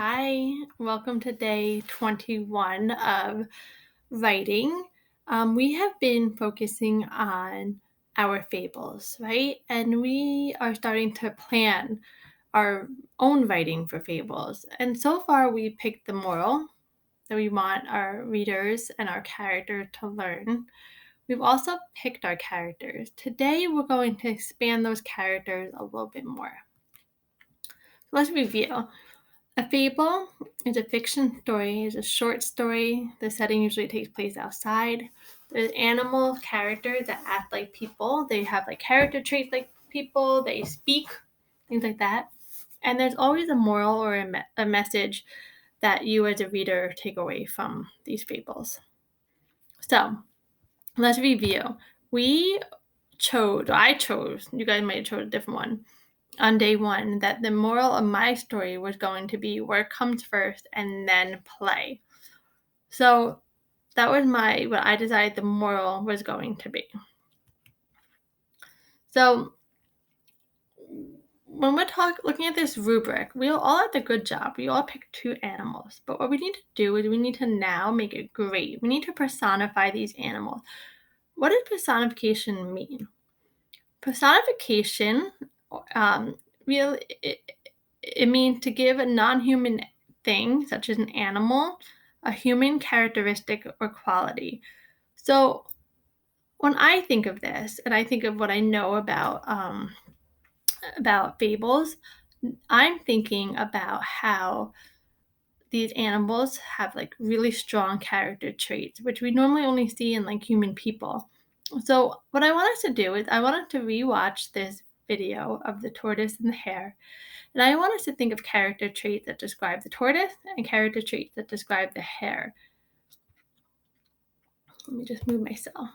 Hi, welcome to day 21 of writing. We have been focusing on our fables, right? And we are starting to plan our own writing for fables. And so far, we picked the moral that we want our readers and our character to learn. We've also picked our characters. Today, we're going to expand those characters a little bit more. Let's review. A fable is a fiction story, is a short story. The setting usually takes place outside. There's animal characters that act like people. They have like character traits like people. They speak, things like that. And there's always a moral or a message that you as a reader take away from these fables. So let's review. I chose, you guys might have chose a different one on day one, that the moral of my story was going to be work comes first and then play. So that was what I decided the moral was going to be. So when we're looking at this rubric, we all had a good job. We all picked two animals. But what we need to do is we need to now make it great. We need to personify these animals. What does personification mean? Personification really it means to give a non-human thing, such as an animal, a human characteristic or quality. So when I think of this, and I think of what I know about fables, I'm thinking about how these animals have like really strong character traits, which we normally only see in like human people. So what I want us to do is I want us to rewatch this video of the tortoise and the hare. And I want us to think of character traits that describe the tortoise and character traits that describe the hare. Let me just move myself.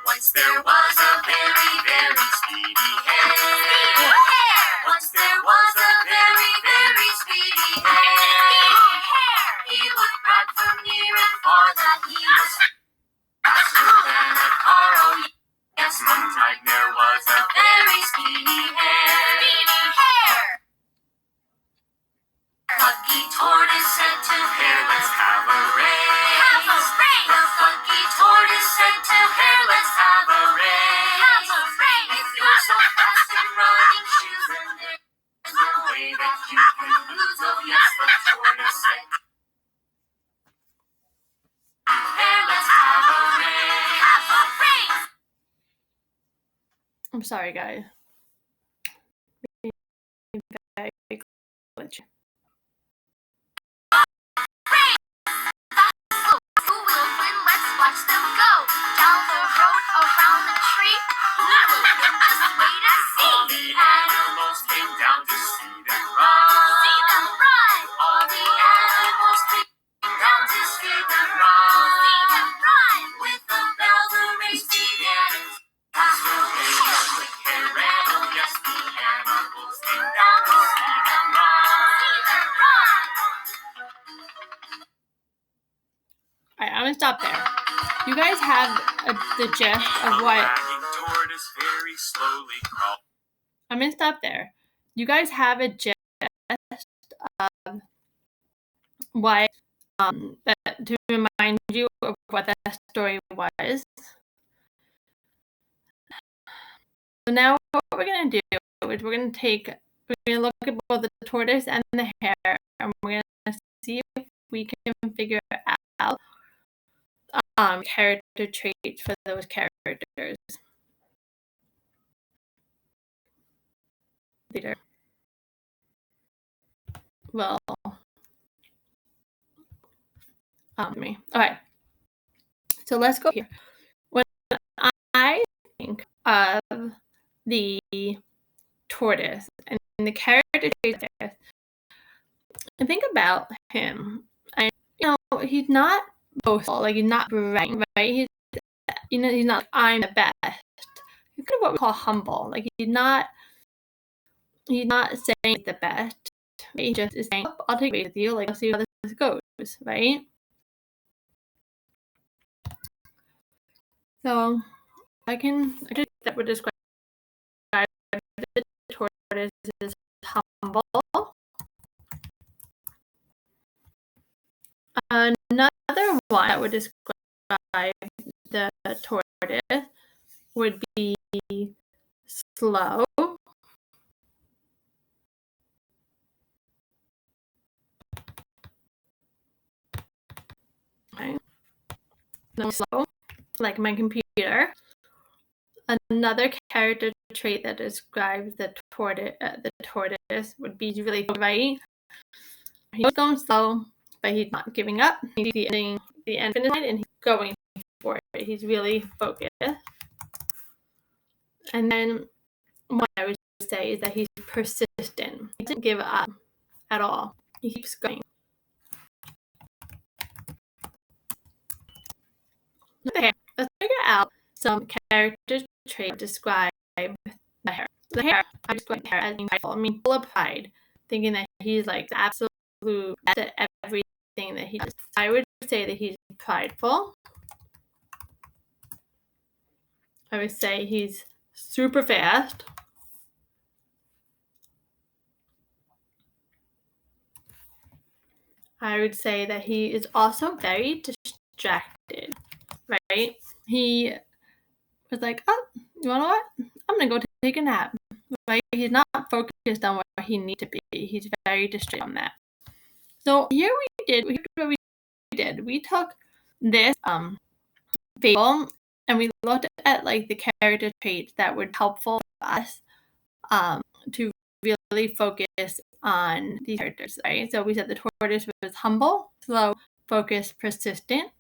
Once there was a very, very speedy hare. Once there was a very, very speedy hare. He would run from near and far, that he was faster than a car. Oh yes, one time there was a very speedy hare. Plucky tortoise said to hare, let's have a race. The plucky tortoise said to hare, let's have a race. If you're so fast in running shoes, then there's no way that you can lose. Oh yes, the tortoise said to hare, let's have a race. I'm sorry, guys. Very glitchy. Who will win? Let's watch them go. Down the road, around the tree. Who will win? Just wait and see. All the animals came down to see them run. All the animals came down to see them run. With the bell, the race began. Faster way, a quick hare ran. Oh yes, the animals came down to see them run. All right, I'm gonna stop there. You guys have the gist of what. I'm gonna stop there. You guys have a gist of what to remind you of what that story was. So now what we're gonna do is we're gonna look at both the tortoise and the hare, and we're gonna see if we can figure out character traits for those characters. Later. Well, me. All right. So let's go here. When I think of the tortoise and the character traits, I think about him. And he's not boastful, like he's not bragging, right? He's not. I'm the best. kind of what we call humble. Like he's not saying it's the best. Right? He just is saying, oh, I'll take it with you. Like, I'll see how this goes, right? So I just that would describe the tortoise as humble. Another one that would describe the tortoise would be slow. Okay. Slow, like my computer. Another character trait that describes the tortoise would be really right. He's going slow, but he's not giving up. He's getting the end finish line and he's going for it. He's really focused. And then what I would say is that he's persistent. He doesn't give up at all. He keeps going. Okay, let's figure out some character traits that describe the hair. The hair, I describe the hair as being prideful. I mean, full of pride, thinking that he's like the absolute best at everything that he does. I would say that he's prideful. I would say he's super fast. I would say that he is also very distracted, right? He was like, oh, you wanna know what? I'm gonna go take a nap, right? He's not focused on what he needs to be. He's very distracted on that. So here we took this fable and we looked at like the character traits that would helpful for us to really focus on these characters, right? So we said the tortoise was humble, slow, focused, persistent.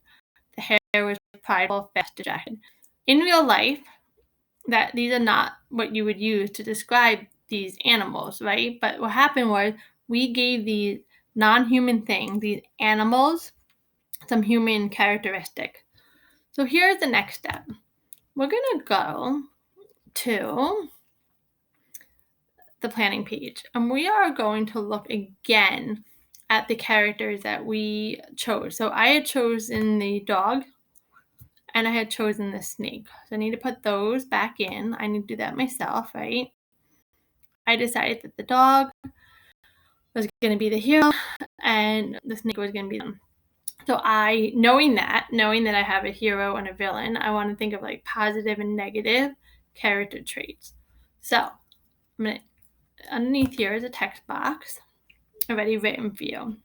The hare was prideful, fast, distracted. In real life, that these are not what you would use to describe these animals, right? But what happened was we gave these non-human things, these animals, some human characteristic. So here's the next step. We're gonna go to the planning page and we are going to look again at the characters that we chose. So I had chosen the dog and I had chosen the snake. So I need to put those back in. I need to do that myself, right? I decided that the dog was going to be the hero and the snake was going to be them. So knowing that I have a hero and a villain, I want to think of like positive and negative character traits. So underneath here is a text box already written for you,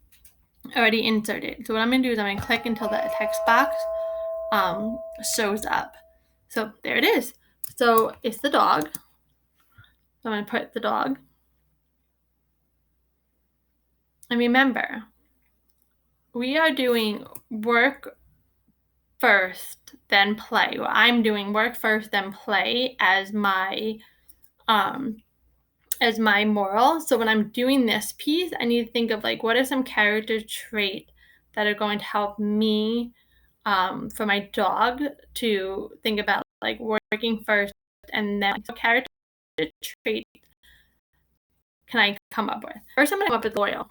already inserted. So what I'm going to do is I'm going to click until the text box shows up. So there it is. So it's the dog. So I'm going to put the dog. And remember, we are doing work first, then play. Well, I'm doing work first, then play as my moral. So when I'm doing this piece, I need to think of like what are some character traits that are going to help me for my dog to think about like working first and then what character trait can I come up with? First, I'm going to come up with loyal.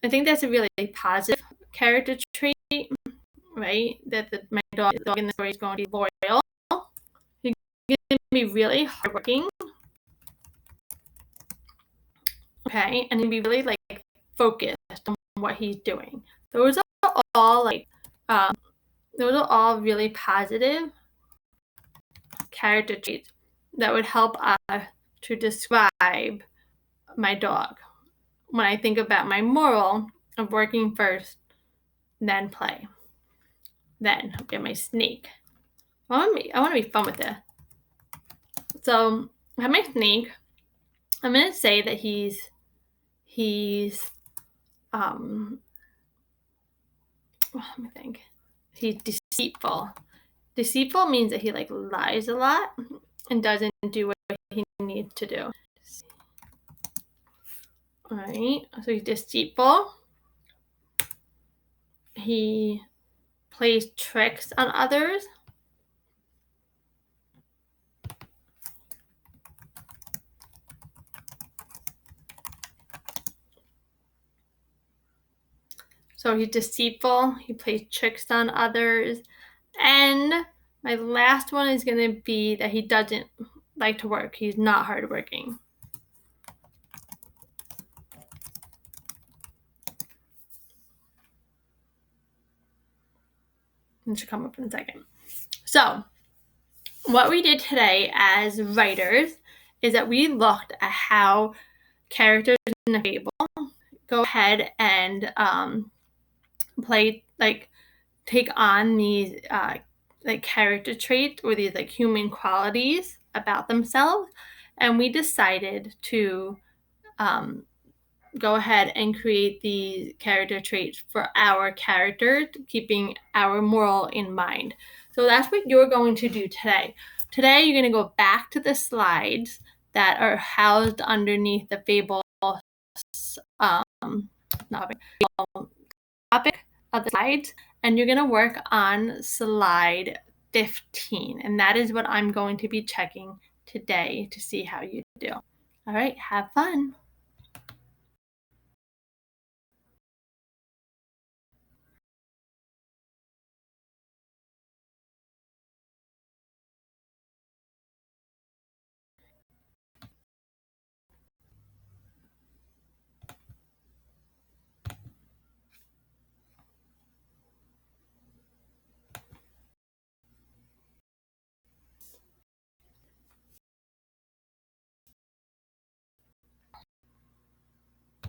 I think that's a really positive character trait, right? That my dog in the story is going to be loyal. He's going to be really hardworking. Okay, and he'll be really like focused on what he's doing. Those are all really positive character traits that would help us to describe my dog. When I think about my moral of working first, then play. Then I'll get my snake. I want to be fun with it. So I have my snake. I'm gonna say that he's let me think. He's deceitful. Deceitful means that he like lies a lot and doesn't do what he needs to do. All right, so he's deceitful. He plays tricks on others. So he's deceitful, he plays tricks on others, and my last one is going to be that he doesn't like to work. He's not hardworking. It should come up in a second. So what we did today as writers is that we looked at how characters in a fable go ahead and take on these character traits or these human qualities about themselves, and we decided to go ahead and create the character traits for our character, keeping our moral in mind. So that's what you're going to do today. Today, you're going to go back to the slides that are housed underneath the fable topic of the slides, and you're going to work on slide 15. And that is what I'm going to be checking today to see how you do. All right, have fun.